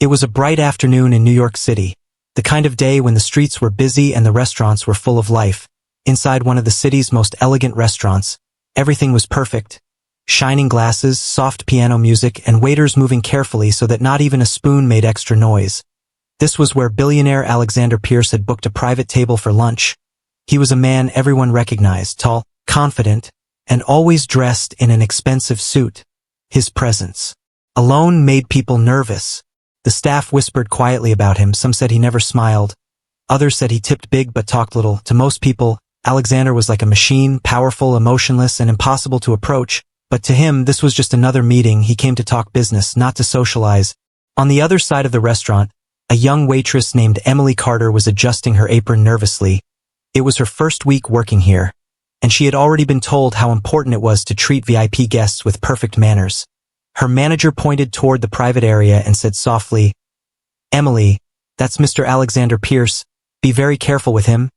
It was a bright afternoon in New York City, the kind of day when the streets were busy and the restaurants were full of life. Inside one of the city's most elegant restaurants, everything was perfect. Shining glasses, soft piano music, and waiters moving carefully so that not even a spoon made extra noise. This was where billionaire Alexander Pierce had booked a private table for lunch. He was a man everyone recognized, tall, confident, and always dressed in an expensive suit. His presence alone made people nervous. The staff whispered quietly about him. Some said he never smiled. Others said he tipped big but talked little. To most people, Alexander was like a machine, powerful, emotionless, and impossible to approach. But to him, this was just another meeting. He came to talk business, not to socialize. On the other side of the restaurant, a young waitress named Emily Carter was adjusting her apron nervously. It was her first week working here, and she had already been told how important it was to treat VIP guests with perfect manners. Her manager pointed toward the private area and said softly, "Emily, that's Mr. Alexander Pierce. Be very careful with him."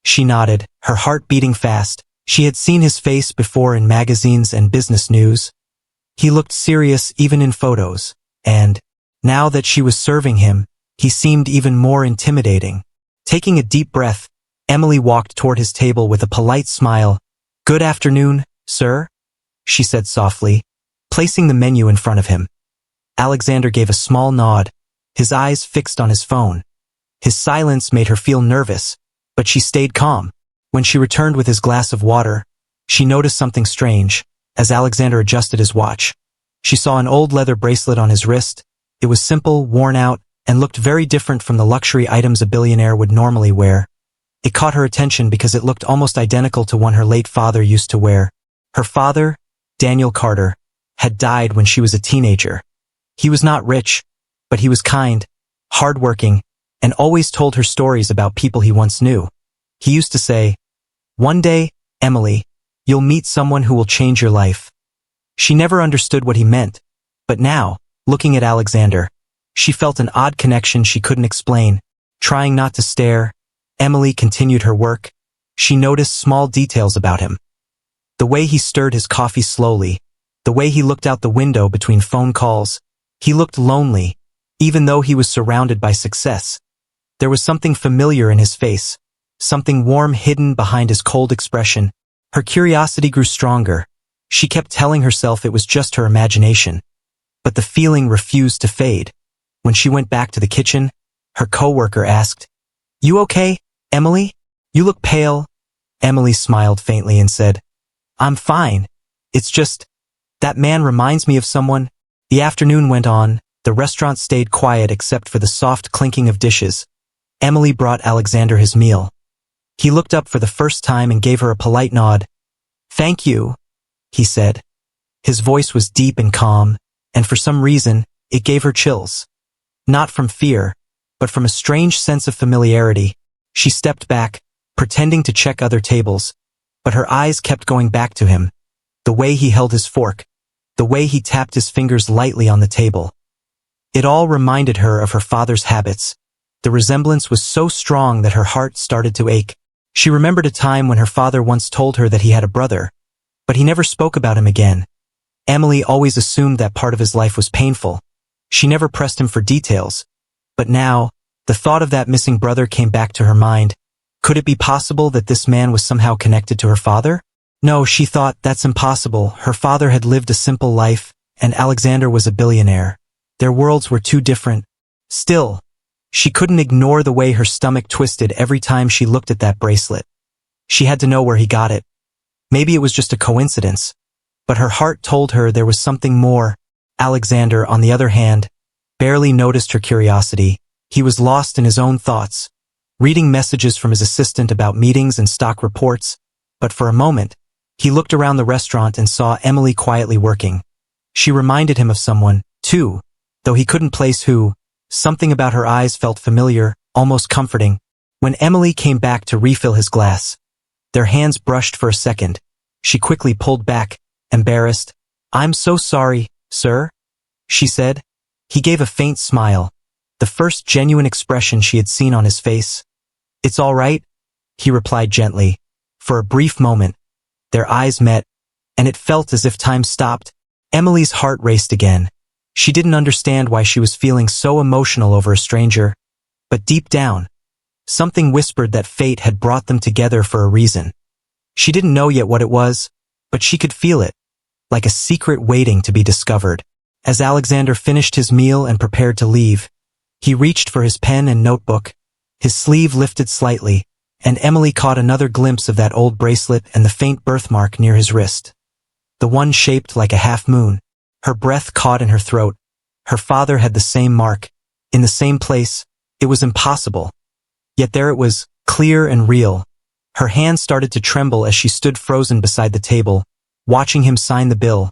She nodded, her heart beating fast. She had seen his face before in magazines and business news. He looked serious even in photos, and now that she was serving him, he seemed even more intimidating. Taking a deep breath, Emily walked toward his table with a polite smile. "Good afternoon, sir," she said softly, placing the menu in front of him. Alexander gave a small nod, his eyes fixed on his phone. His silence made her feel nervous, but she stayed calm. When she returned with his glass of water, she noticed something strange. As Alexander adjusted his watch, she saw an old leather bracelet on his wrist. It was simple, worn out, and looked very different from the luxury items a billionaire would normally wear. It caught her attention because it looked almost identical to one her late father used to wear. Her father, Daniel Carter, had died when she was a teenager. He was not rich, but he was kind, hardworking, and always told her stories about people he once knew. He used to say, "One day, Emily, you'll meet someone who will change your life." She never understood what he meant, but now, looking at Alexander, she felt an odd connection she couldn't explain. Trying not to stare, Emily continued her work. She noticed small details about him. The way he stirred his coffee slowly, the way he looked out the window between phone calls. He looked lonely, even though he was surrounded by success. There was something familiar in his face, something warm hidden behind his cold expression. Her curiosity grew stronger. She kept telling herself it was just her imagination. But the feeling refused to fade. When she went back to the kitchen, her coworker asked, "You okay, Emily? You look pale." Emily smiled faintly and said, "I'm fine. It's just, that man reminds me of someone." The afternoon went on. The restaurant stayed quiet except for the soft clinking of dishes. Emily brought Alexander his meal. He looked up for the first time and gave her a polite nod. "Thank you," he said. His voice was deep and calm, and for some reason, it gave her chills. Not from fear, but from a strange sense of familiarity. She stepped back, pretending to check other tables, but her eyes kept going back to him. The way he held his fork, the way he tapped his fingers lightly on the table. It all reminded her of her father's habits. The resemblance was so strong that her heart started to ache. She remembered a time when her father once told her that he had a brother, but he never spoke about him again. Emily always assumed that part of his life was painful. She never pressed him for details. But now, the thought of that missing brother came back to her mind. Could it be possible that this man was somehow connected to her father? No, she thought, that's impossible. Her father had lived a simple life, and Alexander was a billionaire. Their worlds were too different. Still, she couldn't ignore the way her stomach twisted every time she looked at that bracelet. She had to know where he got it. Maybe it was just a coincidence, but her heart told her there was something more. Alexander, on the other hand, barely noticed her curiosity. He was lost in his own thoughts, reading messages from his assistant about meetings and stock reports. But for a moment, he looked around the restaurant and saw Emily quietly working. She reminded him of someone, too, though he couldn't place who. Something about her eyes felt familiar, almost comforting. When Emily came back to refill his glass, their hands brushed for a second. She quickly pulled back, embarrassed. "I'm so sorry, sir," she said. He gave a faint smile, the first genuine expression she had seen on his face. "It's all right," he replied gently. For a brief moment, their eyes met, and it felt as if time stopped. Emily's heart raced again. She didn't understand why she was feeling so emotional over a stranger, but deep down, something whispered that fate had brought them together for a reason. She didn't know yet what it was, but she could feel it, like a secret waiting to be discovered. As Alexander finished his meal and prepared to leave, he reached for his pen and notebook, his sleeve lifted slightly, and Emily caught another glimpse of that old bracelet and the faint birthmark near his wrist. The one shaped like a half-moon. Her breath caught in her throat. Her father had the same mark, in the same place. It was impossible. Yet there it was, clear and real. Her hand started to tremble as she stood frozen beside the table, watching him sign the bill.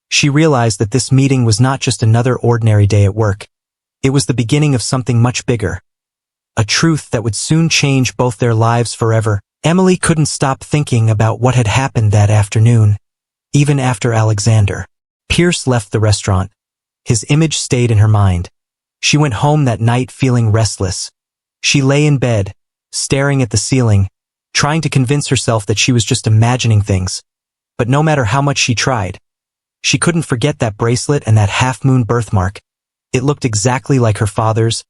She realized that this meeting was not just another ordinary day at work. It was the beginning of something much bigger. A truth that would soon change both their lives forever. Emily couldn't stop thinking about what had happened that afternoon, even after Alexander Pierce left the restaurant. His image stayed in her mind. She went home that night feeling restless. She lay in bed, staring at the ceiling, trying to convince herself that she was just imagining things. But no matter how much she tried, she couldn't forget that bracelet and that half-moon birthmark. It looked exactly like her father's,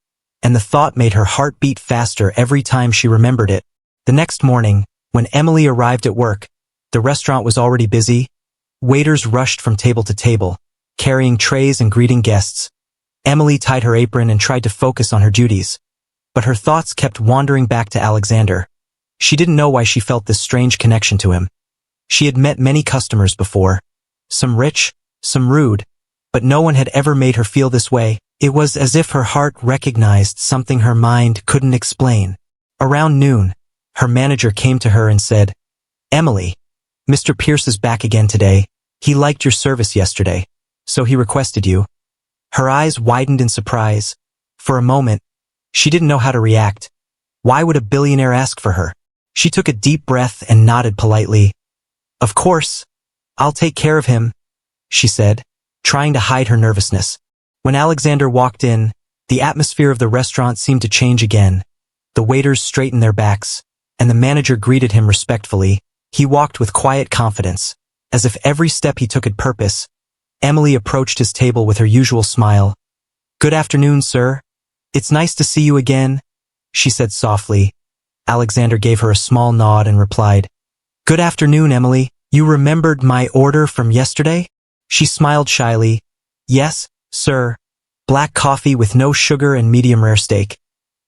and the thought made her heart beat faster every time she remembered it. The next morning, when Emily arrived at work, the restaurant was already busy. Waiters rushed from table to table, carrying trays and greeting guests. Emily tied her apron and tried to focus on her duties. But her thoughts kept wandering back to Alexander. She didn't know why she felt this strange connection to him. She had met many customers before, some rich, some rude, but no one had ever made her feel this way. It was as if her heart recognized something her mind couldn't explain. Around noon, her manager came to her and said, "Emily, Mr. Pierce is back again today. He liked your service yesterday, so he requested you." Her eyes widened in surprise. For a moment, she didn't know how to react. Why would a billionaire ask for her? She took a deep breath and nodded politely. "Of course, I'll take care of him," she said, trying to hide her nervousness. When Alexander walked in, the atmosphere of the restaurant seemed to change again. The waiters straightened their backs, and the manager greeted him respectfully. He walked with quiet confidence, as if every step he took had purpose. Emily approached his table with her usual smile. "Good afternoon, sir. It's nice to see you again," she said softly. Alexander gave her a small nod and replied, "Good afternoon, Emily. You remembered my order from yesterday?" She smiled shyly. "Yes, sir. Black coffee with no sugar and medium rare steak."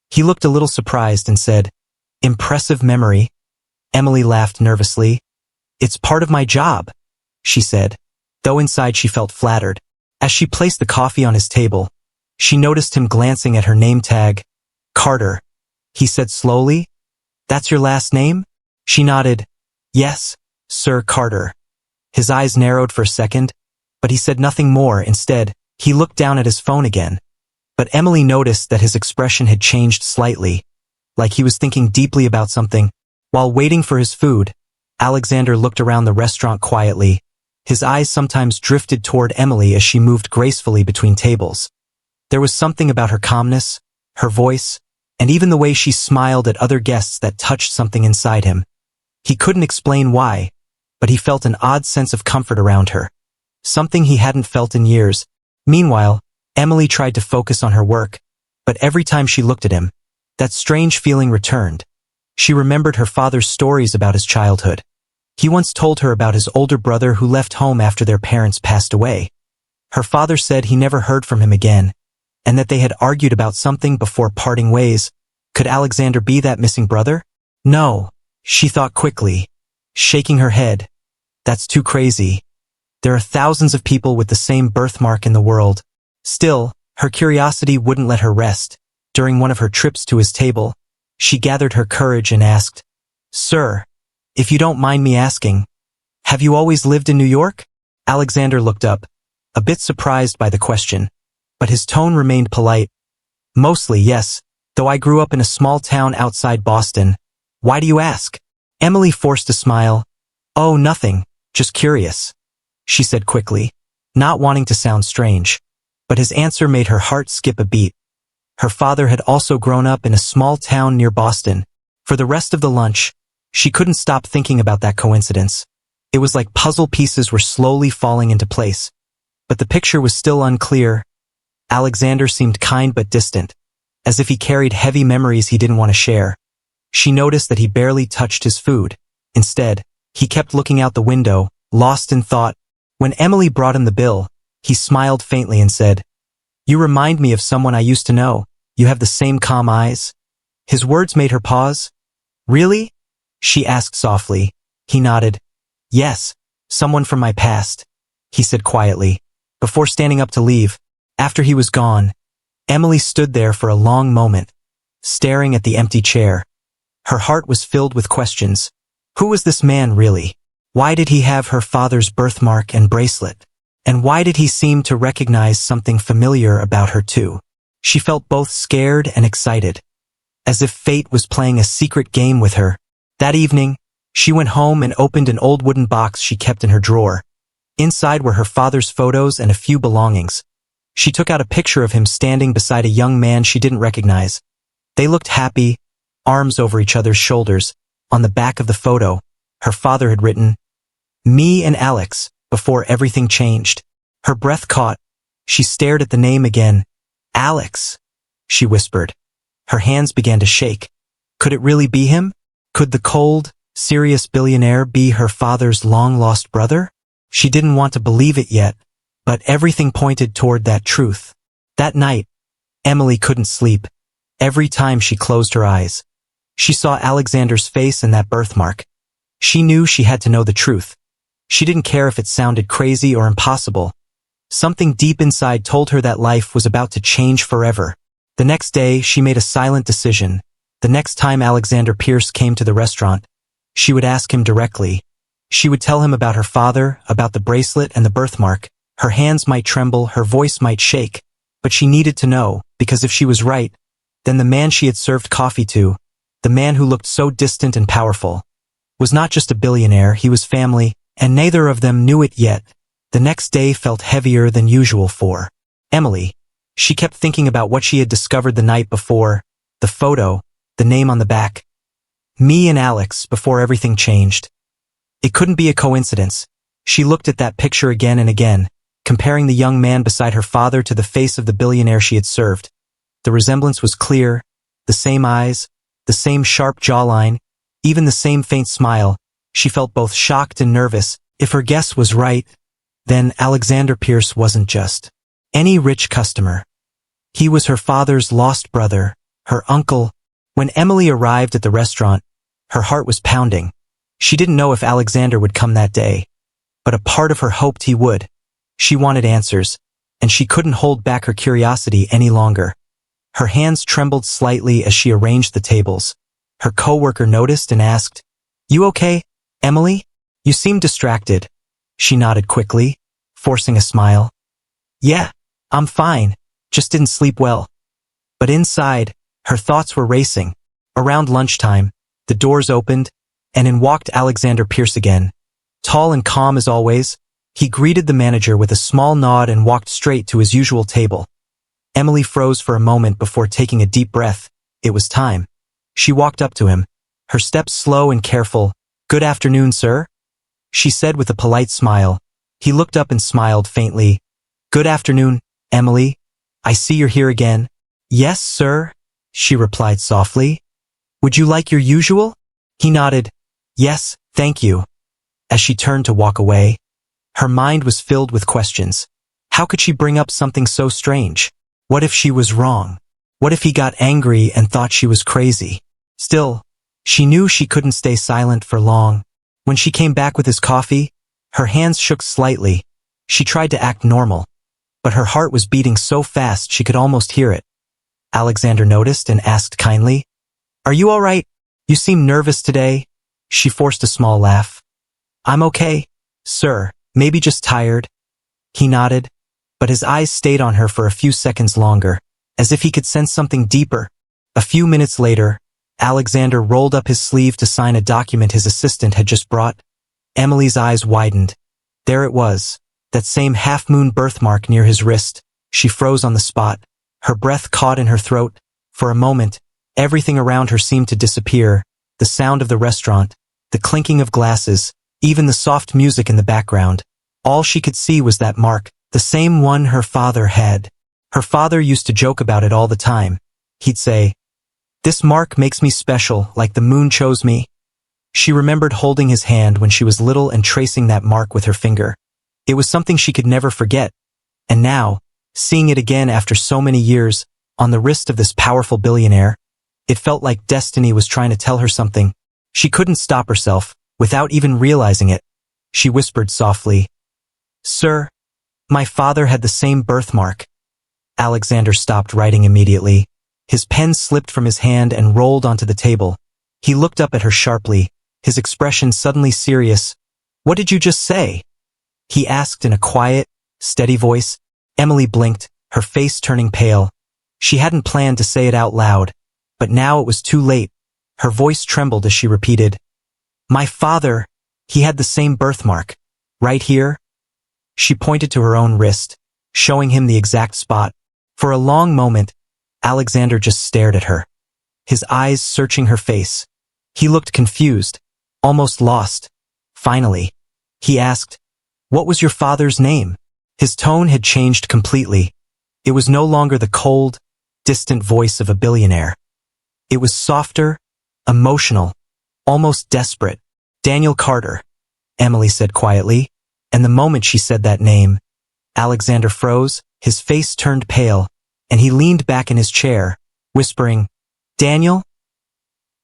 He looked a little surprised and said, "Impressive memory." Emily laughed nervously. "It's part of my job," she said, though inside she felt flattered. As she placed the coffee on his table, she noticed him glancing at her name tag. "Carter," he said slowly. "That's your last name?" She nodded. "Yes, Sir Carter." His eyes narrowed for a second, but he said nothing more. Instead, he looked down at his phone again. But Emily noticed that his expression had changed slightly, like he was thinking deeply about something. While waiting for his food, Alexander looked around the restaurant quietly. His eyes sometimes drifted toward Emily as she moved gracefully between tables. There was something about her calmness, her voice, and even the way she smiled at other guests that touched something inside him. He couldn't explain why, but he felt an odd sense of comfort around her, something he hadn't felt in years. Meanwhile, Emily tried to focus on her work, but every time she looked at him, that strange feeling returned. She remembered her father's stories about his childhood. He once told her about his older brother who left home after their parents passed away. Her father said he never heard from him again, and that they had argued about something before parting ways. Could Alexander be that missing brother? No, she thought quickly, shaking her head. That's too crazy. There are thousands of people with the same birthmark in the world. Still, her curiosity wouldn't let her rest. During one of her trips to his table, she gathered her courage and asked, "Sir, if you don't mind me asking, have you always lived in New York?" Alexander looked up, a bit surprised by the question, but his tone remained polite. "Mostly, yes, though I grew up in a small town outside Boston. Why do you ask?" Emily forced a smile. "Oh, nothing, just curious," she said quickly, not wanting to sound strange. But his answer made her heart skip a beat. Her father had also grown up in a small town near Boston. For the rest of the lunch, she couldn't stop thinking about that coincidence. It was like puzzle pieces were slowly falling into place. But the picture was still unclear. Alexander seemed kind but distant, as if he carried heavy memories he didn't want to share. She noticed that he barely touched his food. Instead, he kept looking out the window, lost in thought. When Emily brought him the bill, he smiled faintly and said, "You remind me of someone I used to know. You have the same calm eyes." His words made her pause. "Really?" she asked softly. He nodded. "Yes, someone from my past," he said quietly, before standing up to leave. After he was gone, Emily stood there for a long moment, staring at the empty chair. Her heart was filled with questions. Who was this man really? Why did he have her father's birthmark and bracelet? And why did he seem to recognize something familiar about her too? She felt both scared and excited, as if fate was playing a secret game with her. That evening, she went home and opened an old wooden box she kept in her drawer. Inside were her father's photos and a few belongings. She took out a picture of him standing beside a young man she didn't recognize. They looked happy, arms over each other's shoulders. On the back of the photo, her father had written, "Me and Alex, before everything changed." Her breath caught. She stared at the name again. "Alex," she whispered. Her hands began to shake. Could it really be him? Could the cold, serious billionaire be her father's long-lost brother? She didn't want to believe it yet, but everything pointed toward that truth. That night, Emily couldn't sleep. Every time she closed her eyes, she saw Alexander's face and that birthmark. She knew she had to know the truth. She didn't care if it sounded crazy or impossible. Something deep inside told her that life was about to change forever. The next day, she made a silent decision. The next time Alexander Pierce came to the restaurant, she would ask him directly. She would tell him about her father, about the bracelet and the birthmark. Her hands might tremble, her voice might shake, but she needed to know, because if she was right, then the man she had served coffee to, the man who looked so distant and powerful, was not just a billionaire, he was family, and neither of them knew it yet. The next day felt heavier than usual for Emily. She kept thinking about what she had discovered the night before, the photo, the name on the back. Me and Alex, before everything changed. It couldn't be a coincidence. She looked at that picture again and again, comparing the young man beside her father to the face of the billionaire she had served. The resemblance was clear, the same eyes, the same sharp jawline, even the same faint smile. She felt both shocked and nervous. If her guess was right, then Alexander Pierce wasn't just any rich customer. He was her father's lost brother, her uncle. When Emily arrived at the restaurant, her heart was pounding. She didn't know if Alexander would come that day, but a part of her hoped he would. She wanted answers, and she couldn't hold back her curiosity any longer. Her hands trembled slightly as she arranged the tables. Her coworker noticed and asked, "You okay, Emily? You seem distracted." She nodded quickly, forcing a smile. "Yeah, I'm fine, just didn't sleep well." But inside, her thoughts were racing. Around lunchtime, the doors opened, and in walked Alexander Pierce again. Tall and calm as always, he greeted the manager with a small nod and walked straight to his usual table. Emily froze for a moment before taking a deep breath. It was time. She walked up to him, her steps slow and careful. "Good afternoon, sir," she said with a polite smile. He looked up and smiled faintly. "Good afternoon, Emily. I see you're here again." "Yes, sir," she replied softly. "Would you like your usual?" He nodded. "Yes, thank you." As she turned to walk away, her mind was filled with questions. How could she bring up something so strange? What if she was wrong? What if he got angry and thought she was crazy? Still, she knew she couldn't stay silent for long. When she came back with his coffee, her hands shook slightly. She tried to act normal, but her heart was beating so fast she could almost hear it. Alexander noticed and asked kindly, "Are you all right? You seem nervous today." She forced a small laugh. "I'm okay, sir, maybe just tired." He nodded, but his eyes stayed on her for a few seconds longer, as if he could sense something deeper. A few minutes later, Alexander rolled up his sleeve to sign a document his assistant had just brought. Emily's eyes widened. There it was, that same half-moon birthmark near his wrist. She froze on the spot, her breath caught in her throat. For a moment, everything around her seemed to disappear. The sound of the restaurant, the clinking of glasses, even the soft music in the background. All she could see was that mark, The same one her father had. Her father used to joke about it all the time. He'd say, "This mark makes me special, like the moon chose me." She remembered holding his hand when she was little and tracing that mark with her finger. It was something she could never forget. And now, seeing it again after so many years, on the wrist of this powerful billionaire, it felt like destiny was trying to tell her something. She couldn't stop herself, without even realizing it. She whispered softly, "Sir, my father had the same birthmark." Alexander stopped writing immediately. His pen slipped from his hand and rolled onto the table. He looked up at her sharply, his expression suddenly serious. "What did you just say?" he asked in a quiet, steady voice. Emily blinked, her face turning pale. She hadn't planned to say it out loud, but now it was too late. Her voice trembled as she repeated, "My father, he had the same birthmark. Right here?" She pointed to her own wrist, showing him the exact spot. For a long moment, Alexander just stared at her, his eyes searching her face. He looked confused, almost lost. Finally, he asked, "What was your father's name?" His tone had changed completely. It was no longer the cold, distant voice of a billionaire. It was softer, emotional, almost desperate. "Daniel Carter," Emily said quietly, and the moment she said that name, Alexander froze, his face turned pale, and he leaned back in his chair, whispering, "Daniel?"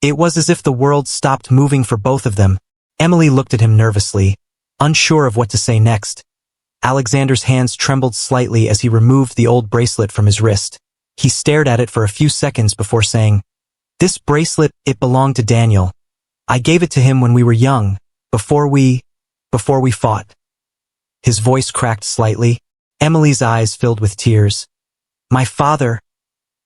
It was as if the world stopped moving for both of them. Emily looked at him nervously, unsure of what to say next. Alexander's hands trembled slightly as he removed the old bracelet from his wrist. He stared at it for a few seconds before saying, "This bracelet, it belonged to Daniel. I gave it to him when we were young, before we fought." His voice cracked slightly. Emily's eyes filled with tears. "My father,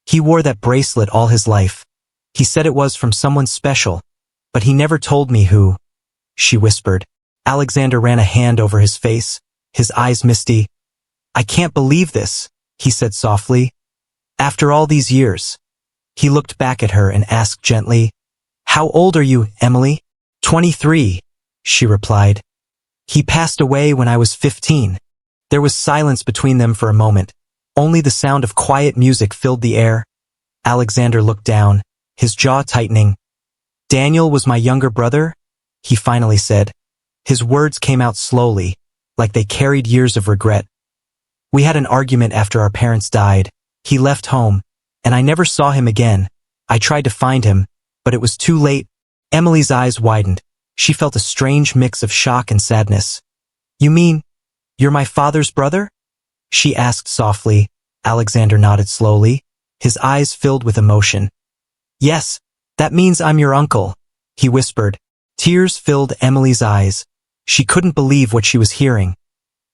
he wore that bracelet all his life. He said it was from someone special, but he never told me who," she whispered. Alexander ran a hand over his face, his eyes misty. "I can't believe this," he said softly. "After all these years." He looked back at her and asked gently, "How old are you, Emily?" 23, she replied. "He passed away when I was 15. There was silence between them for a moment. Only the sound of quiet music filled the air. Alexander looked down, his jaw tightening. "Daniel was my younger brother," he finally said. His words came out slowly, like they carried years of regret. "We had an argument after our parents died. He left home, and I never saw him again. I tried to find him, but it was too late." Emily's eyes widened. She felt a strange mix of shock and sadness. "You mean, you're my father's brother?" she asked softly. Alexander nodded slowly, his eyes filled with emotion. "Yes, that means I'm your uncle," he whispered. Tears filled Emily's eyes. She couldn't believe what she was hearing.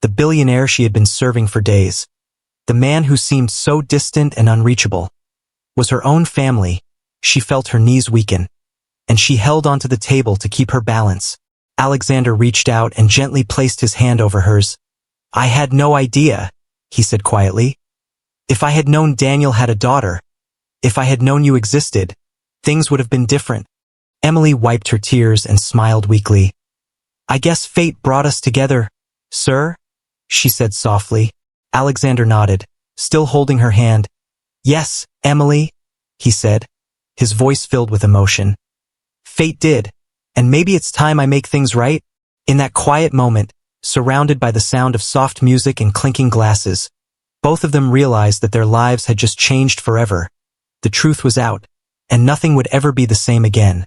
The billionaire she had been serving for days, the man who seemed so distant and unreachable, was her own family. She felt her knees weaken, and she held onto the table to keep her balance. Alexander reached out and gently placed his hand over hers. "I had no idea," he said quietly. "If I had known Daniel had a daughter, if I had known you existed, things would have been different." Emily wiped her tears and smiled weakly. "I guess fate brought us together, sir," she said softly. Alexander nodded, still holding her hand. "Yes, Emily," he said, his voice filled with emotion. "Fate did, and maybe it's time I make things right." In that quiet moment, surrounded by the sound of soft music and clinking glasses, both of them realized that their lives had just changed forever. The truth was out, and nothing would ever be the same again.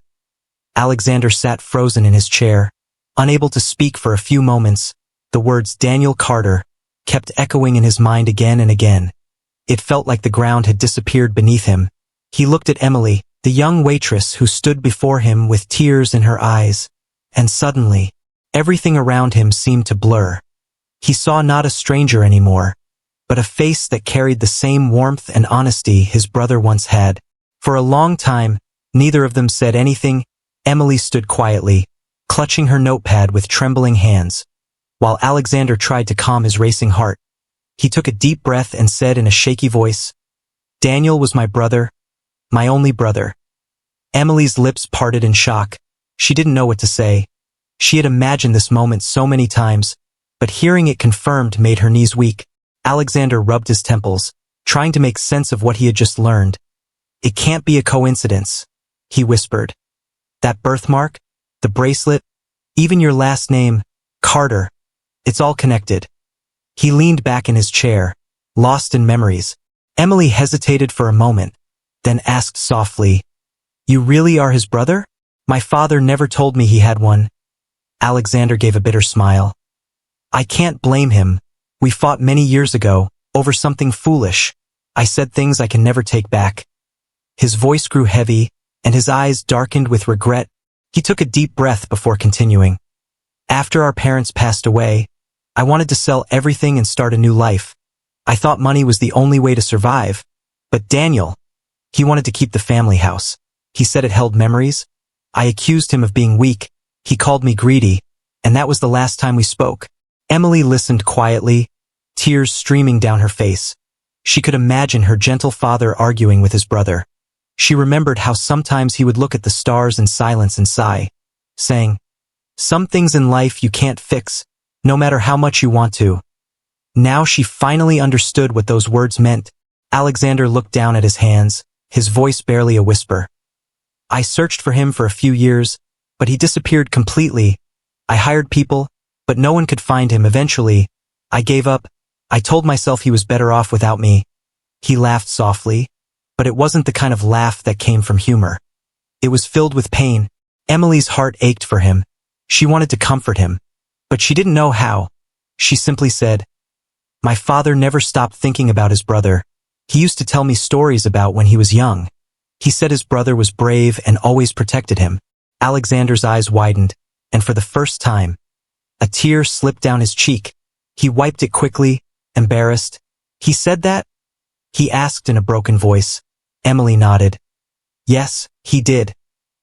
Alexander sat frozen in his chair, unable to speak for a few moments. The words Daniel Carter kept echoing in his mind again and again. It felt like the ground had disappeared beneath him. He looked at Emily, the young waitress who stood before him with tears in her eyes, and suddenly, everything around him seemed to blur. He saw not a stranger anymore, but a face that carried the same warmth and honesty his brother once had. For a long time, neither of them said anything. Emily stood quietly, clutching her notepad with trembling hands, while Alexander tried to calm his racing heart. He took a deep breath and said in a shaky voice, "Daniel was my brother, my only brother." Emily's lips parted in shock. She didn't know what to say. She had imagined this moment so many times, but hearing it confirmed made her knees weak. Alexander rubbed his temples, trying to make sense of what he had just learned. It can't be a coincidence, he whispered. That birthmark, the bracelet, even your last name, Carter, it's all connected. He leaned back in his chair, lost in memories. Emily hesitated for a moment, then asked softly, "You really are his brother? My father never told me he had one." Alexander gave a bitter smile. "I can't blame him. We fought many years ago, over something foolish. I said things I can never take back." His voice grew heavy, and his eyes darkened with regret. He took a deep breath before continuing. "After our parents passed away, I wanted to sell everything and start a new life. I thought money was the only way to survive. But Daniel, he wanted to keep the family house. He said it held memories. I accused him of being weak. He called me greedy, and that was the last time we spoke." Emily listened quietly, tears streaming down her face. She could imagine her gentle father arguing with his brother. She remembered how sometimes he would look at the stars in silence and sigh, saying, "Some things in life you can't fix, no matter how much you want to." Now she finally understood what those words meant. Alexander looked down at his hands, his voice barely a whisper. "I searched for him for a few years, but he disappeared completely. I hired people, but no one could find him. Eventually, I gave up. I told myself he was better off without me." He laughed softly, but it wasn't the kind of laugh that came from humor. It was filled with pain. Emily's heart ached for him. She wanted to comfort him, but she didn't know how. She simply said, "My father never stopped thinking about his brother. He used to tell me stories about when he was young. He said his brother was brave and always protected him." Alexander's eyes widened, and for the first time, a tear slipped down his cheek. He wiped it quickly, embarrassed. "He said that?" he asked in a broken voice. Emily nodded. "Yes, he did.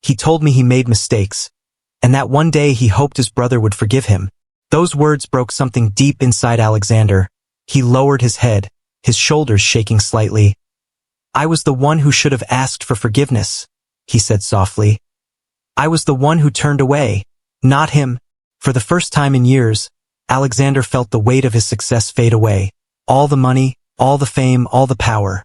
He told me he made mistakes, and that one day he hoped his brother would forgive him." Those words broke something deep inside Alexander. He lowered his head, his shoulders shaking slightly. "I was the one who should have asked for forgiveness," he said softly. "I was the one who turned away, not him." For the first time in years, Alexander felt the weight of his success fade away. All the money, all the fame, all the power.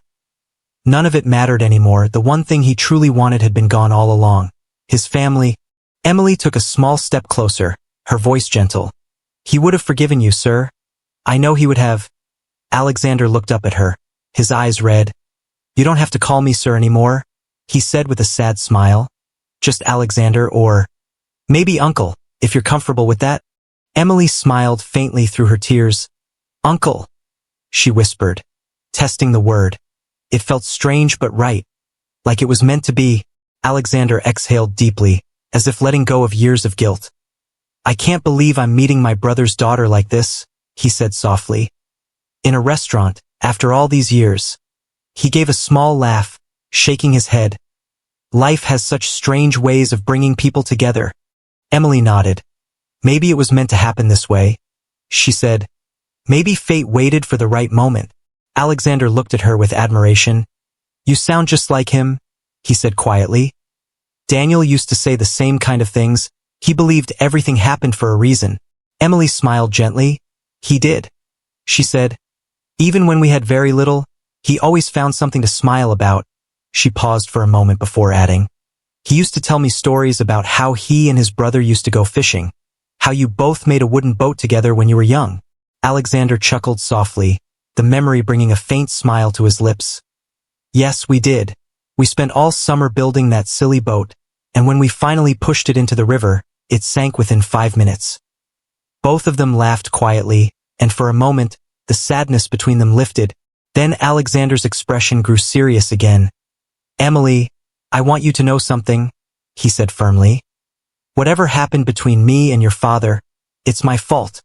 None of it mattered anymore. The one thing he truly wanted had been gone all along. His family. Emily took a small step closer, her voice gentle. "He would have forgiven you, sir. I know he would have." Alexander looked up at her, his eyes red. "You don't have to call me sir anymore," he said with a sad smile. "Just Alexander, or maybe uncle, if you're comfortable with that." Emily smiled faintly through her tears. "Uncle," she whispered, testing the word. It felt strange but right, like it was meant to be. Alexander exhaled deeply, as if letting go of years of guilt. "I can't believe I'm meeting my brother's daughter like this," he said softly. "In a restaurant, after all these years." He gave a small laugh, shaking his head. "Life has such strange ways of bringing people together." Emily nodded. "Maybe it was meant to happen this way," she said. "Maybe fate waited for the right moment." Alexander looked at her with admiration. "You sound just like him," he said quietly. "Daniel used to say the same kind of things. He believed everything happened for a reason." Emily smiled gently. "He did," she said. "Even when we had very little, he always found something to smile about." She paused for a moment before adding, "He used to tell me stories about how he and his brother used to go fishing, how you both made a wooden boat together when you were young." Alexander chuckled softly, the memory bringing a faint smile to his lips. "Yes, we did. We spent all summer building that silly boat, and when we finally pushed it into the river, it sank within 5 minutes." Both of them laughed quietly, and for a moment, the sadness between them lifted. Then Alexander's expression grew serious again. "Emily, I want you to know something," he said firmly. "Whatever happened between me and your father, it's my fault,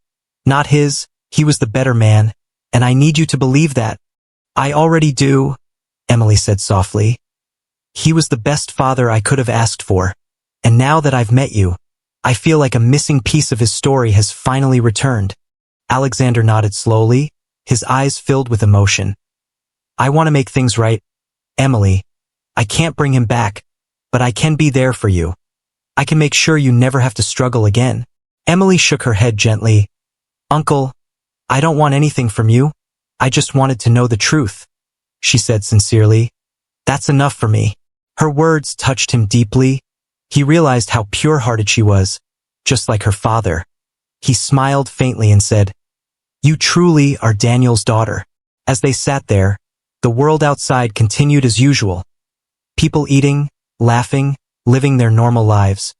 not his. He was the better man, and I need you to believe that." "I already do," Emily said softly. "He was the best father I could have asked for, and now that I've met you, I feel like a missing piece of his story has finally returned." Alexander nodded slowly, his eyes filled with emotion. "I want to make things right, Emily. I can't bring him back, but I can be there for you. I can make sure you never have to struggle again." Emily shook her head gently. "Uncle, I don't want anything from you. I just wanted to know the truth," she said sincerely. "That's enough for me." Her words touched him deeply. He realized how pure-hearted she was, just like her father. He smiled faintly and said, "You truly are Daniel's daughter." As they sat there, the world outside continued as usual. People eating, laughing, living their normal lives.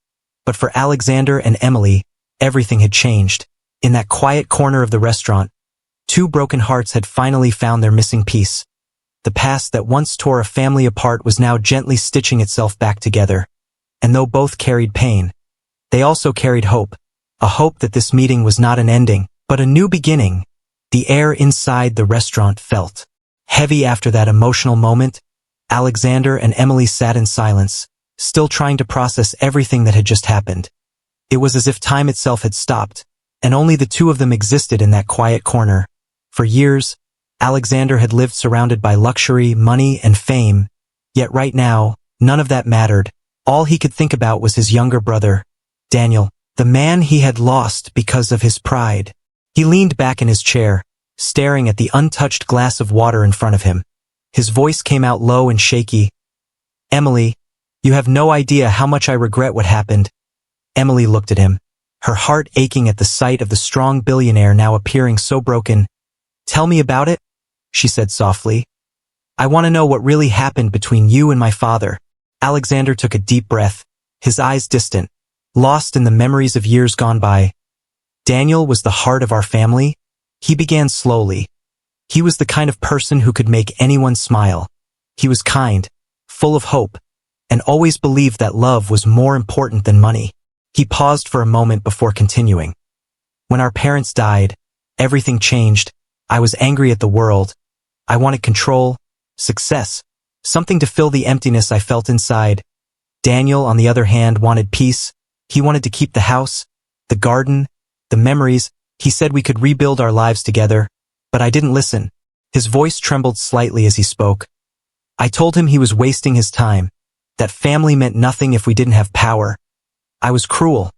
But for Alexander and Emily, everything had changed. In that quiet corner of the restaurant, two broken hearts had finally found their missing piece. The past that once tore a family apart was now gently stitching itself back together. And though both carried pain, they also carried hope. A hope that this meeting was not an ending, but a new beginning. The air inside the restaurant felt heavy after that emotional moment. Alexander and Emily sat in silence, still trying to process everything that had just happened. It was as if time itself had stopped, and only the two of them existed in that quiet corner. For years, Alexander had lived surrounded by luxury, money, and fame, yet right now, none of that mattered. All he could think about was his younger brother, Daniel, the man he had lost because of his pride. He leaned back in his chair, staring at the untouched glass of water in front of him. His voice came out low and shaky. "Emily, you have no idea how much I regret what happened." Emily looked at him, her heart aching at the sight of the strong billionaire now appearing so broken. "Tell me about it," she said softly. "I want to know what really happened between you and my father." Alexander took a deep breath, his eyes distant, lost in the memories of years gone by. "Daniel was the heart of our family," he began slowly. "He was the kind of person who could make anyone smile. He was kind, full of hope, and always believed that love was more important than money." He paused for a moment before continuing. "When our parents died, everything changed. I was angry at the world. I wanted control, success, something to fill the emptiness I felt inside. Daniel, on the other hand, wanted peace. He wanted to keep the house, the garden, the memories. He said we could rebuild our lives together, but I didn't listen." His voice trembled slightly as he spoke. "I told him he was wasting his time, that family meant nothing if we didn't have power. I was cruel.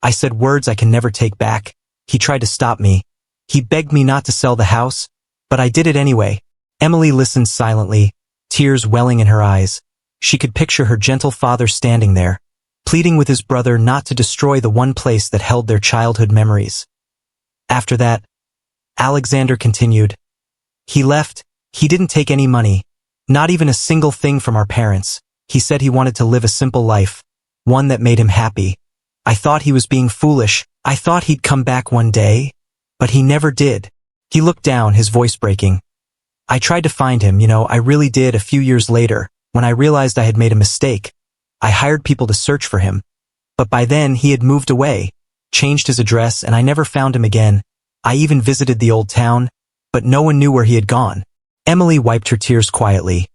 I said words I can never take back. He tried to stop me. He begged me not to sell the house, but I did it anyway." Emily listened silently, tears welling in her eyes. She could picture her gentle father standing there, pleading with his brother not to destroy the one place that held their childhood memories. After that, Alexander continued, "He left. He didn't take any money, not even a single thing from our parents. He said he wanted to live a simple life, one that made him happy. I thought he was being foolish. I thought he'd come back one day, but he never did." He looked down, his voice breaking. "I tried to find him, I really did. A few years later, when I realized I had made a mistake, I hired people to search for him. But by then he had moved away, changed his address, and I never found him again. I even visited the old town, but no one knew where he had gone." Emily wiped her tears quietly.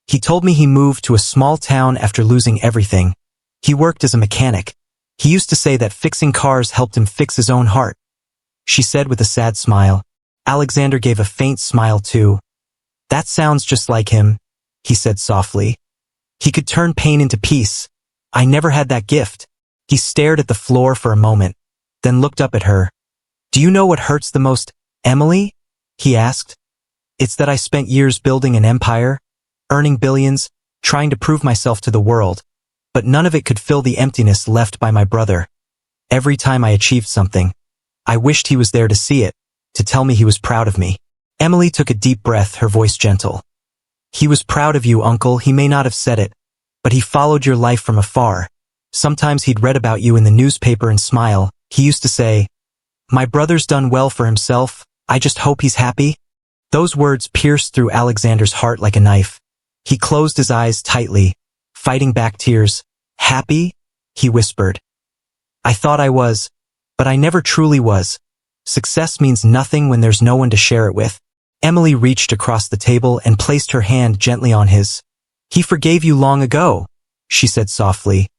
"He told me he moved to a small town after losing everything. He worked as a mechanic. He used to say that fixing cars helped him fix his own heart," she said with a sad smile. Alexander gave a faint smile too. "That sounds just like him," he said softly. "He could turn pain into peace. I never had that gift." He stared at the floor for a moment, then looked up at her. "Do you know what hurts the most, Emily?" he asked. "It's that I spent years building an empire, earning billions, trying to prove myself to the world, but none of it could fill the emptiness left by my brother. Every time I achieved something, I wished he was there to see it, to tell me he was proud of me." Emily took a deep breath, her voice gentle. "He was proud of you, Uncle. He may not have said it, but he followed your life from afar. Sometimes he'd read about you in the newspaper and smile. He used to say, 'My brother's done well for himself. I just hope he's happy.'" Those words pierced through Alexander's heart like a knife. He closed his eyes tightly, fighting back tears. "Happy?" he whispered. "I thought I was, but I never truly was. Success means nothing when there's no one to share it with." Emily reached across the table and placed her hand gently on his. "He forgave you long ago," she said softly.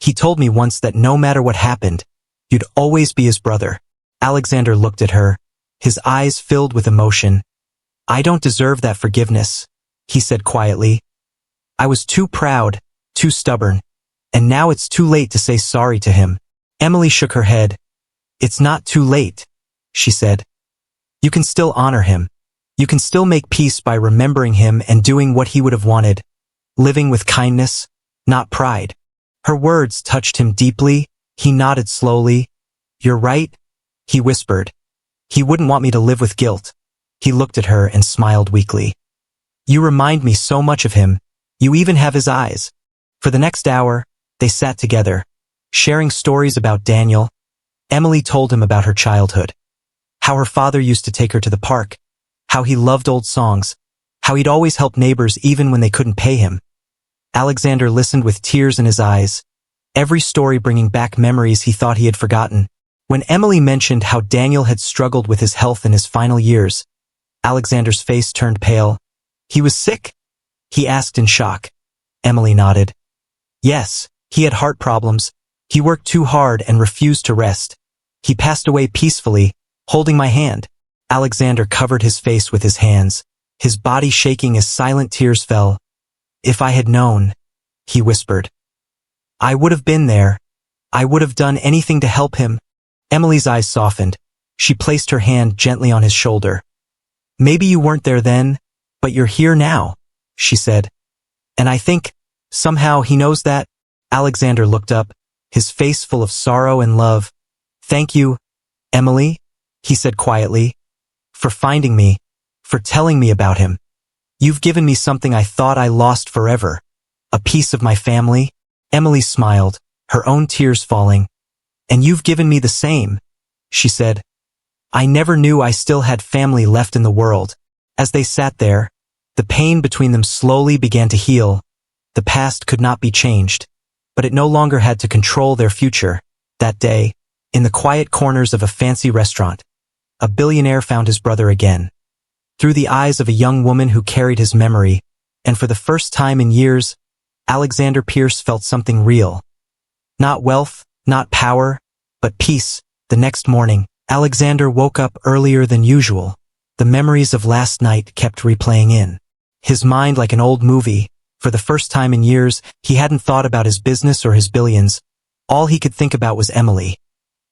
"He told me once that no matter what happened, you'd always be his brother." Alexander looked at her, his eyes filled with emotion. "I don't deserve that forgiveness," he said quietly. "I was too proud, too stubborn, and now it's too late to say sorry to him." Emily shook her head. "It's not too late," she said. You can still honor him. You can still make peace by remembering him and doing what he would have wanted, living with kindness, not pride. Her words touched him deeply. He nodded slowly. You're right, he whispered. He wouldn't want me to live with guilt. He looked at her and smiled weakly. You remind me so much of him. You even have his eyes. For the next hour, they sat together, sharing stories about Daniel. Emily told him about her childhood, how her father used to take her to the park, how he loved old songs, how he'd always help neighbors even when they couldn't pay him. Alexander listened with tears in his eyes, every story bringing back memories he thought he had forgotten. When Emily mentioned how Daniel had struggled with his health in his final years, Alexander's face turned pale. He was sick? He asked in shock. Emily nodded. Yes, he had heart problems. He worked too hard and refused to rest. He passed away peacefully, holding my hand. Alexander covered his face with his hands, his body shaking as silent tears fell. If I had known, he whispered. I would have been there. I would have done anything to help him. Emily's eyes softened. She placed her hand gently on his shoulder. Maybe you weren't there then, but you're here now, she said. And I think, somehow he knows that. Alexander looked up, his face full of sorrow and love. Thank you, Emily, he said quietly, for finding me, for telling me about him. You've given me something I thought I lost forever, a piece of my family. Emily smiled, her own tears falling. And you've given me the same, she said. I never knew I still had family left in the world. As they sat there, the pain between them slowly began to heal. The past could not be changed, but it no longer had to control their future. That day, in the quiet corners of a fancy restaurant, a billionaire found his brother again. Through the eyes of a young woman who carried his memory, and for the first time in years, Alexander Pierce felt something real. Not wealth, not power, but peace. The next morning, Alexander woke up earlier than usual. The memories of last night kept replaying in his mind like an old movie. For the first time in years, he hadn't thought about his business or his billions. All he could think about was Emily.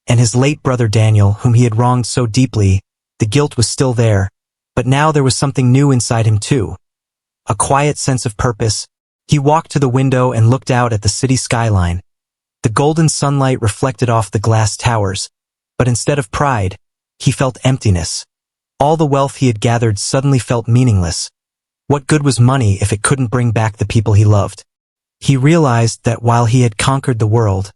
And his late brother Daniel, whom he had wronged so deeply. The guilt was still there, but now there was something new inside him too. A quiet sense of purpose. He walked to the window and looked out at the city skyline. The golden sunlight reflected off the glass towers, but instead of pride, he felt emptiness. All the wealth he had gathered suddenly felt meaningless. What good was money if it couldn't bring back the people he loved? He realized that while he had conquered the world,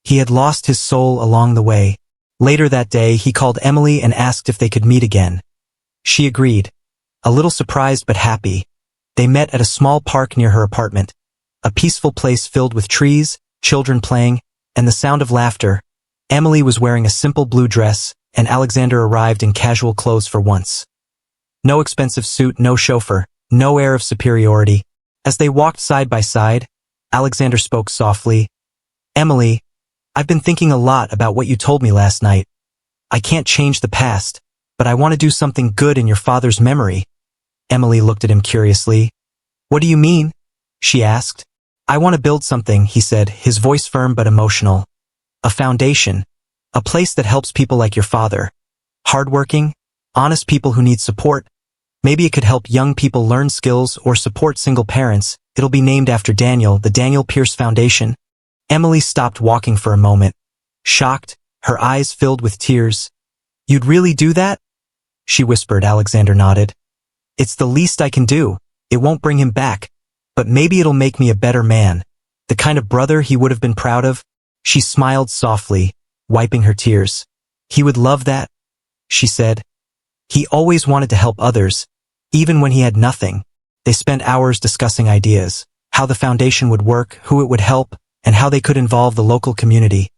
he had lost his soul along the way. Later that day, he called Emily and asked if they could meet again. She agreed, a little surprised but happy. They met at a small park near her apartment, a peaceful place filled with trees, children playing, and the sound of laughter. Emily was wearing a simple blue dress, and Alexander arrived in casual clothes for once. No expensive suit, no chauffeur, no air of superiority. As they walked side by side, Alexander spoke softly. Emily, I've been thinking a lot about what you told me last night. I can't change the past, but I want to do something good in your father's memory. Emily looked at him curiously. What do you mean? She asked. I want to build something, he said, his voice firm but emotional. A foundation. A place that helps people like your father. Hardworking, honest people who need support. Maybe it could help young people learn skills or support single parents. It'll be named after Daniel, the Daniel Pierce Foundation. Emily stopped walking for a moment. Shocked, her eyes filled with tears. You'd really do that? She whispered. Alexander nodded. It's the least I can do. It won't bring him back, but maybe it'll make me a better man. The kind of brother he would have been proud of. She smiled softly, wiping her tears. He would love that, she said. He always wanted to help others, even when he had nothing. They spent hours discussing ideas, how the foundation would work, who it would help, and how they could involve the local community.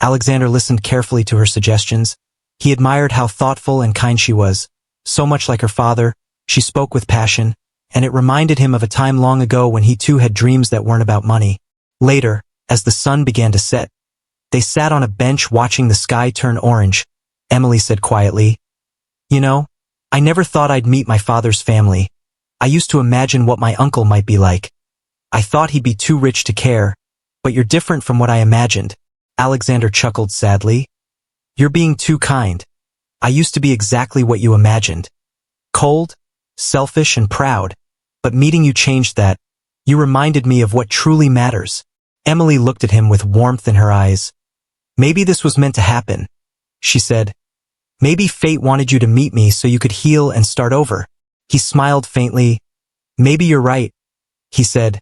Alexander listened carefully to her suggestions. He admired how thoughtful and kind she was. So much like her father, she spoke with passion, and it reminded him of a time long ago when he too had dreams that weren't about money. Later, as the sun began to set, they sat on a bench watching the sky turn orange. Emily said quietly, You know, I never thought I'd meet my father's family. I used to imagine what my uncle might be like. I thought he'd be too rich to care, but you're different from what I imagined. Alexander chuckled sadly. You're being too kind. I used to be exactly what you imagined. Cold, selfish, and proud. But meeting you changed that. You reminded me of what truly matters. Emily looked at him with warmth in her eyes. Maybe this was meant to happen, she said. Maybe fate wanted you to meet me so you could heal and start over. He smiled faintly. Maybe you're right, he said.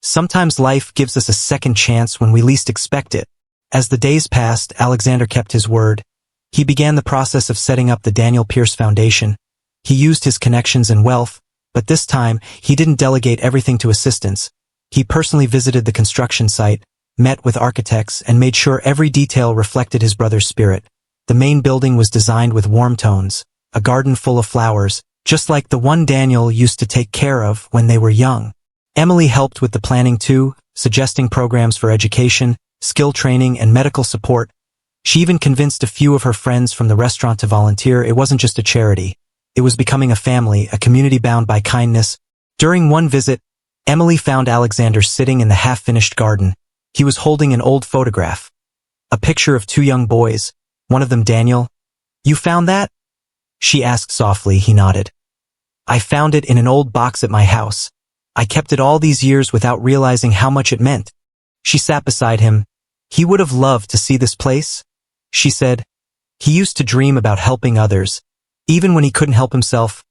Sometimes life gives us a second chance when we least expect it. As the days passed, Alexander kept his word. He began the process of setting up the Daniel Pierce Foundation. He used his connections and wealth, but this time, he didn't delegate everything to assistants. He personally visited the construction site, met with architects, and made sure every detail reflected his brother's spirit. The main building was designed with warm tones, a garden full of flowers, just like the one Daniel used to take care of when they were young. Emily helped with the planning too, suggesting programs for education, skill training, and medical support. She even convinced a few of her friends from the restaurant to volunteer. It wasn't just a charity. It was becoming a family, a community bound by kindness. During one visit, Emily found Alexander sitting in the half-finished garden. He was holding an old photograph. A picture of two young boys, one of them Daniel. You found that? She asked softly. He nodded. I found it in an old box at my house. I kept it all these years without realizing how much it meant. She sat beside him. He would have loved to see this place, she said. He used to dream about helping others, even when he couldn't help himself.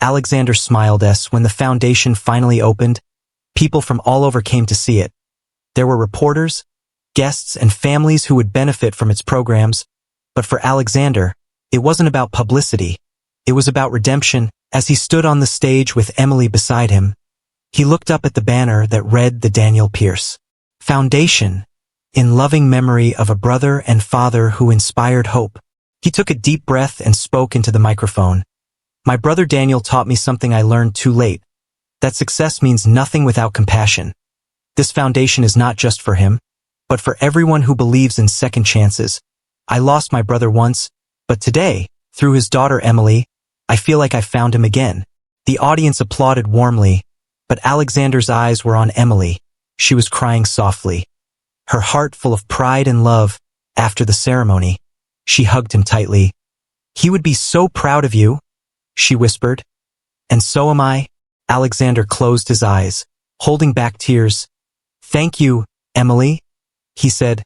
Alexander smiled as when the foundation finally opened. People from all over came to see it. There were reporters, guests, and families who would benefit from its programs. But for Alexander, it wasn't about publicity. It was about redemption. As he stood on the stage with Emily beside him, he looked up at the banner that read the Daniel Pierce Foundation, in loving memory of a brother and father who inspired hope. He took a deep breath and spoke into the microphone. My brother Daniel taught me something I learned too late, that success means nothing without compassion. This foundation is not just for him, but for everyone who believes in second chances. I lost my brother once, but today, through his daughter Emily, I feel like I found him again. The audience applauded warmly, but Alexander's eyes were on Emily. She was crying softly, her heart full of pride and love. After the ceremony, she hugged him tightly. He would be so proud of you, she whispered. And so am I. Alexander closed his eyes, holding back tears. Thank you, Emily, he said.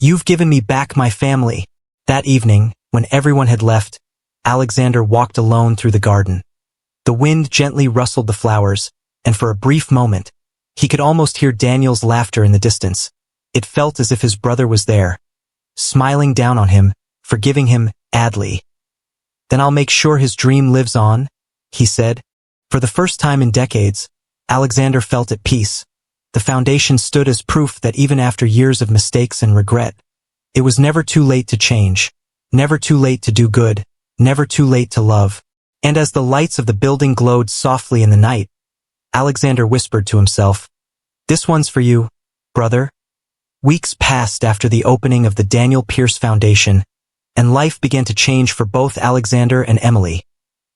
You've given me back my family. That evening, when everyone had left, Alexander walked alone through the garden. The wind gently rustled the flowers, and for a brief moment, he could almost hear Daniel's laughter in the distance. It felt as if his brother was there, smiling down on him, forgiving him, Adley. Then I'll make sure his dream lives on, he said. For the first time in decades, Alexander felt at peace. The foundation stood as proof that even after years of mistakes and regret, it was never too late to change, never too late to do good, never too late to love. And as the lights of the building glowed softly in the night, Alexander whispered to himself, This one's for you, brother. Weeks passed after the opening of the Daniel Pierce Foundation, and life began to change for both Alexander and Emily.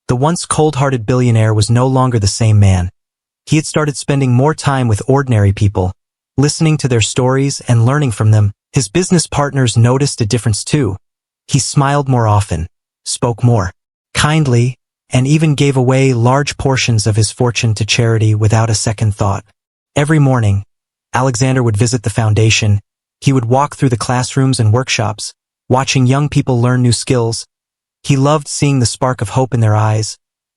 The once cold-hearted billionaire was no longer the same man. He had started spending more time with ordinary people, listening to their stories and learning from them. His business partners noticed a difference too. He smiled more often, spoke more kindly, and even gave away large portions of his fortune to charity without a second thought. Every morning, Alexander would visit the foundation. He would walk through the classrooms and workshops, watching young people learn new skills. He loved seeing the spark of hope in their eyes.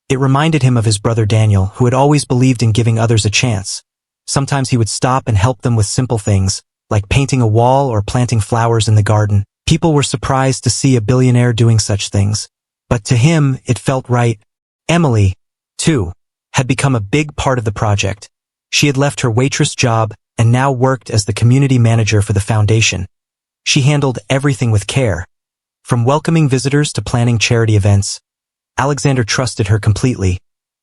It reminded him of his brother Daniel, who had always believed in giving others a chance. Sometimes he would stop and help them with simple things, like painting a wall or planting flowers in the garden. People were surprised to see a billionaire doing such things, but to him, it felt right. Emily, too, had become a big part of the project. She had left her waitress job and now worked as the community manager for the foundation. She handled everything with care, from welcoming visitors to planning charity events. Alexander trusted her completely.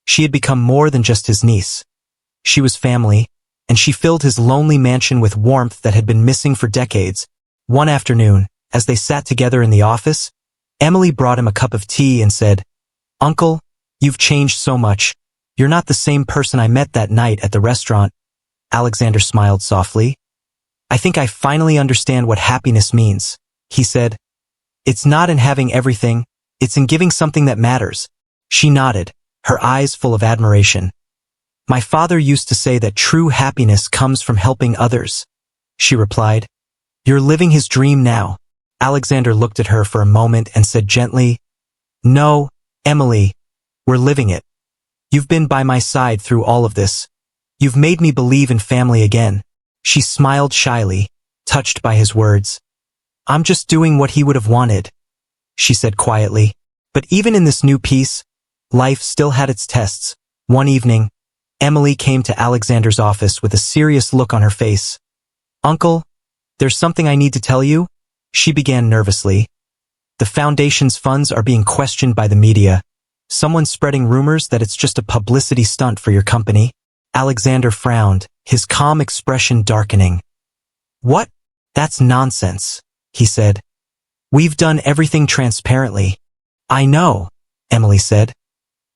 She had become more than just his niece. She was family, and she filled his lonely mansion with warmth that had been missing for decades. One afternoon, as they sat together in the office, Emily brought him a cup of tea and said, Uncle, you've changed so much. You're not the same person I met that night at the restaurant. Alexander smiled softly. I think I finally understand what happiness means, he said. It's not in having everything, It's in giving something that matters. She nodded, her eyes full of admiration. My father used to say that true happiness comes from helping others. She replied. You're living his dream now. Alexander looked at her for a moment and said gently, No, Emily, we're living it. You've been by my side through all of this. You've made me believe in family again. She smiled shyly, touched by his words. I'm just doing what he would have wanted, she said quietly. But even in this new peace, life still had its tests. One evening, Emily came to Alexander's office with a serious look on her face. Uncle, there's something I need to tell you, she began nervously. The foundation's funds are being questioned by the media. Someone's spreading rumors that it's just a publicity stunt for your company. Alexander frowned, his calm expression darkening. What? That's nonsense, he said. We've done everything transparently. I know, Emily said.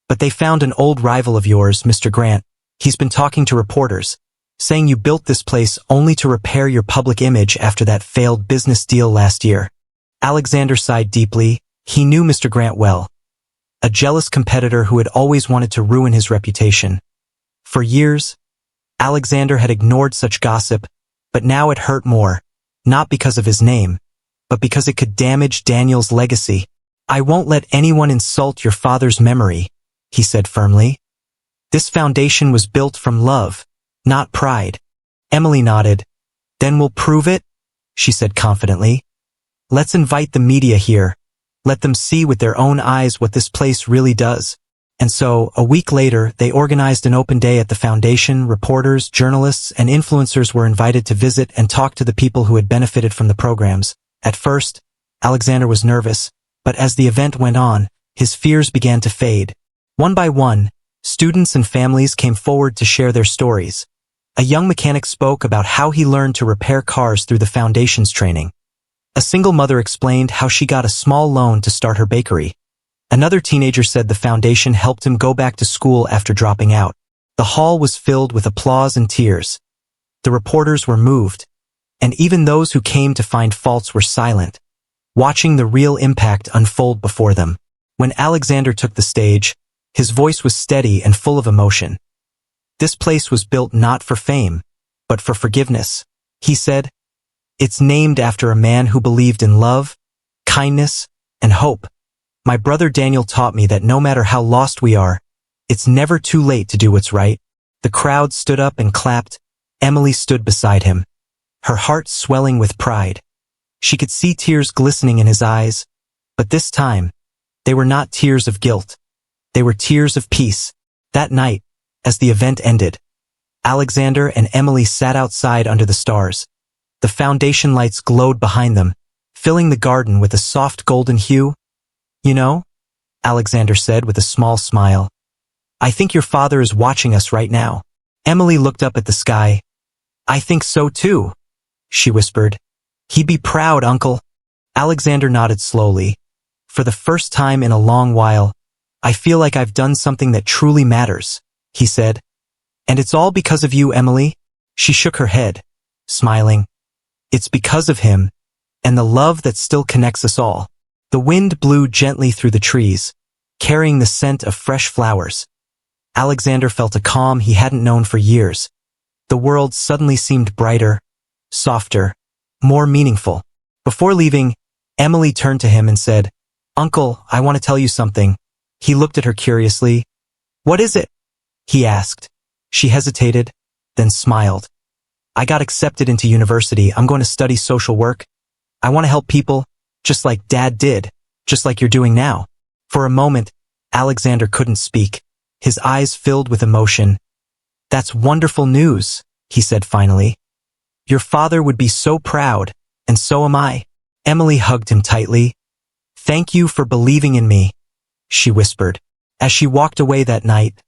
But they found an old rival of yours, Mr. Grant. He's been talking to reporters, saying you built this place only to repair your public image after that failed business deal last year. Alexander sighed deeply. He knew Mr. Grant well. A jealous competitor who had always wanted to ruin his reputation. For years, Alexander had ignored such gossip, but now it hurt more, not because of his name, but because it could damage Daniel's legacy. I won't let anyone insult your father's memory, he said firmly. This foundation was built from love, not pride. Emily nodded. Then we'll prove it, she said confidently. Let's invite the media here. Let them see with their own eyes what this place really does. And so, a week later, they organized an open day at the foundation. Reporters, journalists, and influencers were invited to visit and talk to the people who had benefited from the programs. At first, Alexander was nervous, but as the event went on, his fears began to fade. One by one, students and families came forward to share their stories. A young mechanic spoke about how he learned to repair cars through the foundation's training. A single mother explained how she got a small loan to start her bakery. Another teenager said the foundation helped him go back to school after dropping out. The hall was filled with applause and tears. The reporters were moved, and even those who came to find faults were silent, watching the real impact unfold before them. When Alexander took the stage, his voice was steady and full of emotion. This place was built not for fame, but for forgiveness, he said. It's named after a man who believed in love, kindness, and hope. My brother Daniel taught me that no matter how lost we are, it's never too late to do what's right. The crowd stood up and clapped. Emily stood beside him, her heart swelling with pride. She could see tears glistening in his eyes, but this time, they were not tears of guilt. They were tears of peace. That night, as the event ended, Alexander and Emily sat outside under the stars. The foundation lights glowed behind them, filling the garden with a soft golden hue. You know, Alexander said with a small smile, I think your father is watching us right now. Emily looked up at the sky. I think so too, she whispered. He'd be proud, Uncle. Alexander nodded slowly. For the first time in a long while, I feel like I've done something that truly matters, he said. And it's all because of you, Emily. She shook her head, smiling. It's because of him, and the love that still connects us all. The wind blew gently through the trees, carrying the scent of fresh flowers. Alexander felt a calm he hadn't known for years. The world suddenly seemed brighter, softer, more meaningful. Before leaving, Emily turned to him and said, Uncle, I want to tell you something. He looked at her curiously. What is it? He asked. She hesitated, then smiled. I got accepted into university. I'm going to study social work. I want to help people, just like Dad did, just like you're doing now. For a moment, Alexander couldn't speak. His eyes filled with emotion. That's wonderful news, he said finally. Your father would be so proud, and so am I. Emily hugged him tightly. Thank you for believing in me, she whispered. As she walked away that night,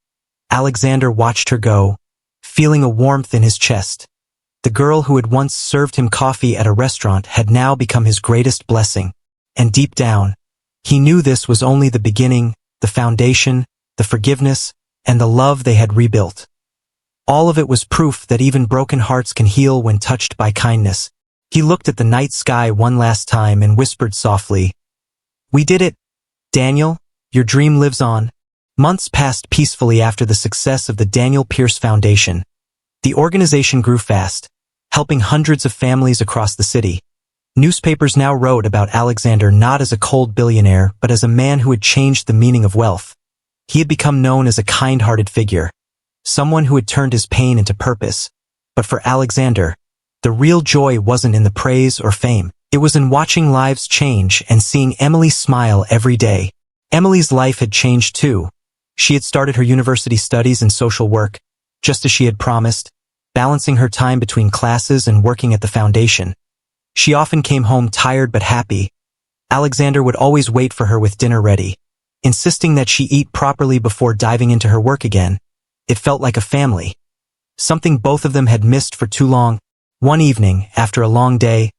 Alexander watched her go, feeling a warmth in his chest. The girl who had once served him coffee at a restaurant had now become his greatest blessing. And deep down, he knew this was only the beginning, the foundation, the forgiveness, and the love they had rebuilt. All of it was proof that even broken hearts can heal when touched by kindness. He looked at the night sky one last time and whispered softly, We did it, Daniel, your dream lives on. Months passed peacefully after the success of the Daniel Pierce Foundation. The organization grew fast, helping hundreds of families across the city. Newspapers now wrote about Alexander not as a cold billionaire, but as a man who had changed the meaning of wealth. He had become known as a kind-hearted figure, someone who had turned his pain into purpose. But for Alexander, the real joy wasn't in the praise or fame. It was in watching lives change and seeing Emily smile every day. Emily's life had changed too. She had started her university studies in social work, just as she had promised, balancing her time between classes and working at the foundation. She often came home tired but happy. Alexander would always wait for her with dinner ready, insisting that she eat properly before diving into her work again. It felt like a family, something both of them had missed for too long. One evening, after a long day,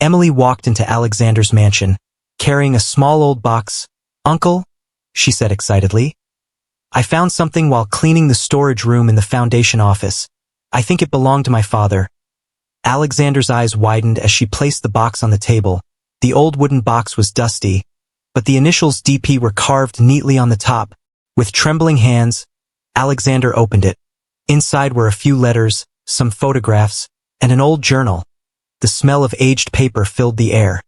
Emily walked into Alexander's mansion, carrying a small old box. "Uncle," she said excitedly, "I found something while cleaning the storage room in the foundation office. I think it belonged to my father." Alexander's eyes widened as she placed the box on the table. The old wooden box was dusty, but the initials DP were carved neatly on the top. With trembling hands, Alexander opened it. Inside were a few letters, some photographs, and an old journal. The smell of aged paper filled the air.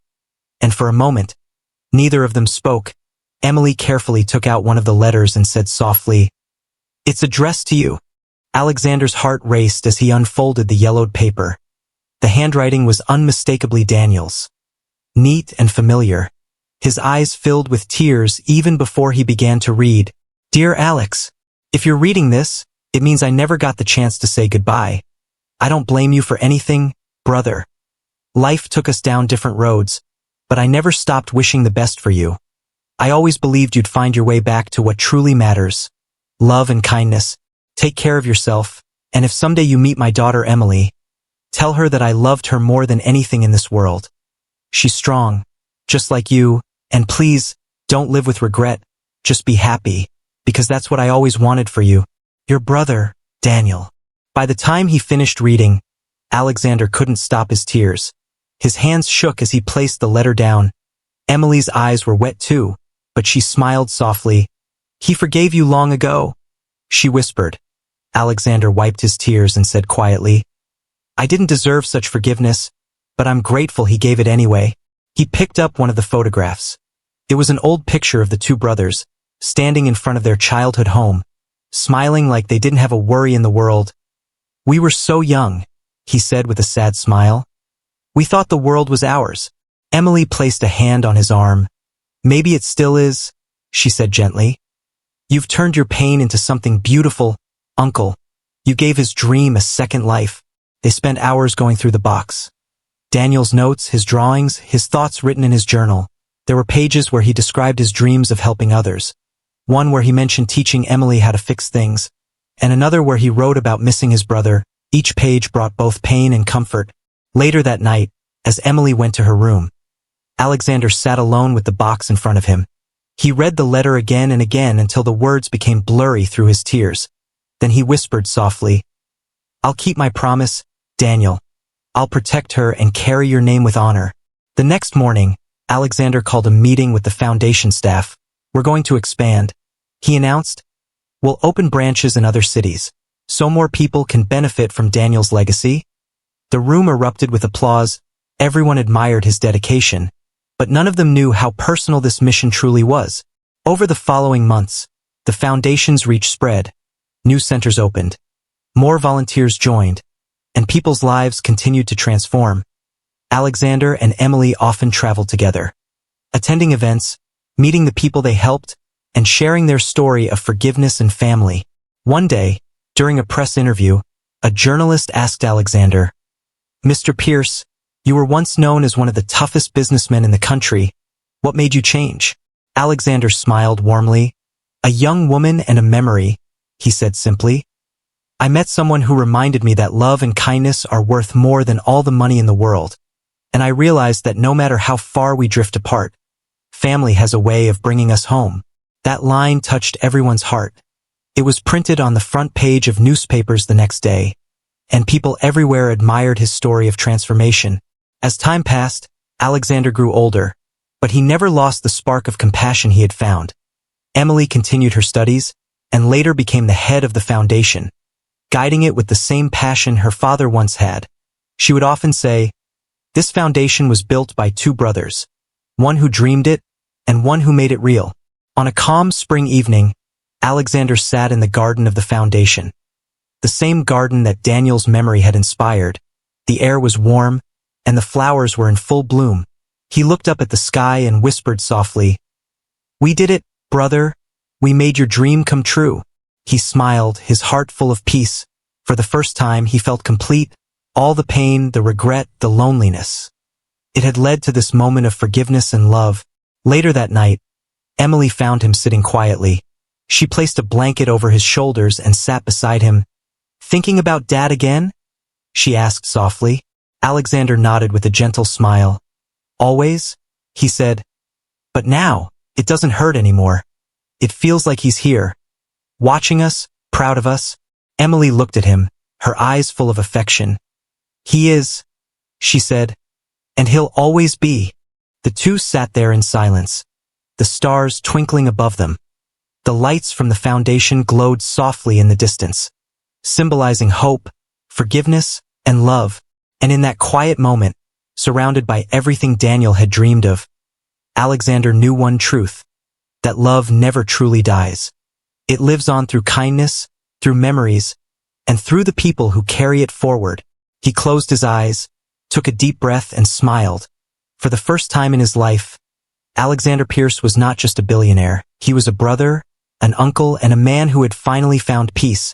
And for a moment, neither of them spoke. Emily carefully took out one of the letters and said softly, "It's addressed to you." Alexander's heart raced as he unfolded the yellowed paper. The handwriting was unmistakably Daniel's, neat and familiar. His eyes filled with tears even before he began to read. "Dear Alex, if you're reading this, it means I never got the chance to say goodbye. I don't blame you for anything, brother. Life took us down different roads, but I never stopped wishing the best for you. I always believed you'd find your way back to what truly matters, love and kindness. Take care of yourself, and if someday you meet my daughter Emily, tell her that I loved her more than anything in this world. She's strong, just like you, and please, don't live with regret, just be happy, because that's what I always wanted for you. Your brother, Daniel." By the time he finished reading, Alexander couldn't stop his tears. His hands shook as he placed the letter down. Emily's eyes were wet too, but she smiled softly. "He forgave you long ago," she whispered. Alexander wiped his tears and said quietly, "I didn't deserve such forgiveness, but I'm grateful he gave it anyway." He picked up one of the photographs. It was an old picture of the two brothers, standing in front of their childhood home, smiling like they didn't have a worry in the world. "We were so young," he said with a sad smile. "We thought the world was ours." Emily placed a hand on his arm. "Maybe it still is," she said gently. "You've turned your pain into something beautiful, Uncle. You gave his dream a second life." They spent hours going through the box. Daniel's notes, his drawings, his thoughts written in his journal. There were pages where he described his dreams of helping others, one where he mentioned teaching Emily how to fix things, and another where he wrote about missing his brother. Each page brought both pain and comfort. Later that night, as Emily went to her room, Alexander sat alone with the box in front of him. He read the letter again and again until the words became blurry through his tears. Then he whispered softly, "I'll keep my promise, Daniel. I'll protect her and carry your name with honor." The next morning, Alexander called a meeting with the foundation staff. "We're going to expand," he announced. "We'll open branches in other cities, so more people can benefit from Daniel's legacy." The room erupted with applause. Everyone admired his dedication, but none of them knew how personal this mission truly was. Over the following months, the foundation's reach spread. New centers opened. More volunteers joined, and people's lives continued to transform. Alexander and Emily often traveled together, attending events, meeting the people they helped, and sharing their story of forgiveness and family. One day, during a press interview, a journalist asked Alexander, "Mr. Pierce, you were once known as one of the toughest businessmen in the country. What made you change?" Alexander smiled warmly. "A young woman and a memory," he said simply. "I met someone who reminded me that love and kindness are worth more than all the money in the world. And I realized that no matter how far we drift apart, family has a way of bringing us home." That line touched everyone's heart. It was printed on the front page of newspapers the next day, and people everywhere admired his story of transformation. As time passed, Alexander grew older, but he never lost the spark of compassion he had found. Emily continued her studies and later became the head of the foundation, guiding it with the same passion her father once had. She would often say, "This foundation was built by two brothers, one who dreamed it and one who made it real." On a calm spring evening, Alexander sat in the garden of the foundation, the same garden that Daniel's memory had inspired. The air was warm, and the flowers were in full bloom. He looked up at the sky and whispered softly, "We did it, brother. We made your dream come true." He smiled, his heart full of peace. For the first time, he felt complete. All the pain, the regret, the loneliness. It had led to this moment of forgiveness and love. Later that night, Emily found him sitting quietly. She placed a blanket over his shoulders and sat beside him. "Thinking about Dad again?" she asked softly. Alexander nodded with a gentle smile. "Always?" he said. "But now, it doesn't hurt anymore. It feels like he's here, watching us, proud of us." Emily looked at him, her eyes full of affection. "He is," she said, "and he'll always be." The two sat there in silence, the stars twinkling above them. The lights from the foundation glowed softly in the distance, symbolizing hope, forgiveness, and love. And in that quiet moment, surrounded by everything Daniel had dreamed of, Alexander knew one truth, that love never truly dies. It lives on through kindness, through memories, and through the people who carry it forward. He closed his eyes, took a deep breath, and smiled. For the first time in his life, Alexander Pierce was not just a billionaire. He was a brother, an uncle, and a man who had finally found peace.